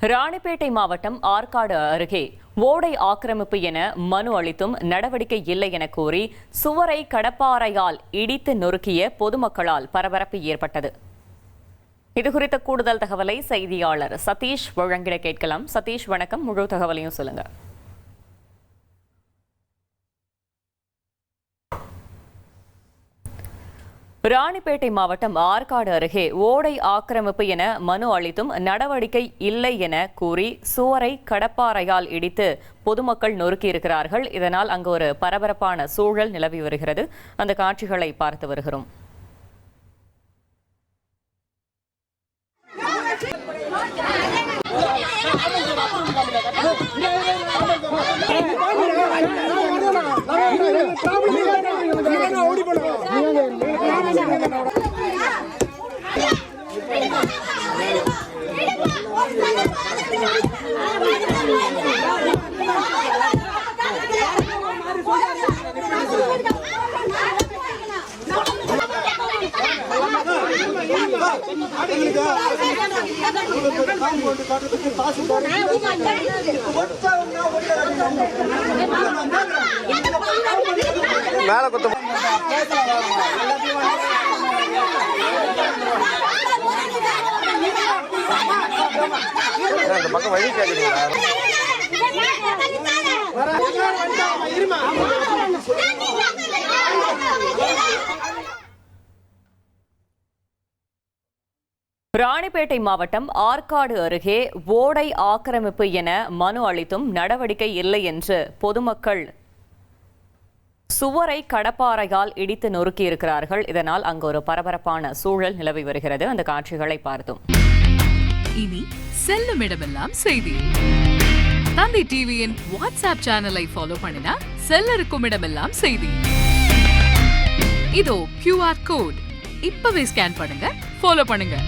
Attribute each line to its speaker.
Speaker 1: ராணிப்பேட்டை மாவட்டம் ஆற்காடு அருகே ஓடை ஆக்கிரமிப்பு என மனு அளித்தும் நடவடிக்கை இல்லை என கூறி சுவரை கடப்பாறையால் இடித்து நொறுக்கிய பொதுமக்களால் பரபரப்பு ஏற்பட்டது. இதுகுறித்த கூடுதல் தகவலை செய்தியாளர் சதீஷ் வழங்கிட கேட்கலாம். சதீஷ், வணக்கம். முழு தகவலையும் சொல்லுங்க. ராணிப்பேட்டை மாவட்டம் ஆற்காடு அருகே ஓடை ஆக்கிரமிப்பு என மனு அளித்தும் நடவடிக்கை இல்லை என கூறி சுவரை கடப்பாறையால் இடித்து பொதுமக்கள் நொறுக்கியிருக்கிறார்கள். இதனால் அங்கு ஒரு பரபரப்பான சூழல் நிலவி வருகிறது. அந்த காட்சிகளை பார்த்து வருகிறோம்.
Speaker 2: மேல கொத்து இந்த பக்கம் வழி கேக்குறீங்களா?
Speaker 1: ராணிப்பேட்டை மாவட்டம் ஆற்காடு அருகே ஓடை ஆக்கிரமிப்பு என மனு அளித்தும் நடவடிக்கை இல்லை என்று பொதுமக்கள் சுவரை கடப்பாறையால் இடித்து நொறுக்கியிருக்கிறார்கள். இதனால் அங்கு ஒரு பரபரப்பான சூழல் நிலவி வருகிறது. அந்த காட்சிகளை பார்த்தோம்.
Speaker 3: இனி செல்லும் இடமெல்லாம் செய்தி. தந்தி டிவியின் வாட்ஸ்அப் சேனலை ஃபாலோ பண்ணினா செல்ல இருக்கும் இடமெல்லாம் செய்தி. இதோ QR கோட் இப்பவே ஸ்கேன் பண்ணுங்க, ஃபாலோ பண்ணுங்க.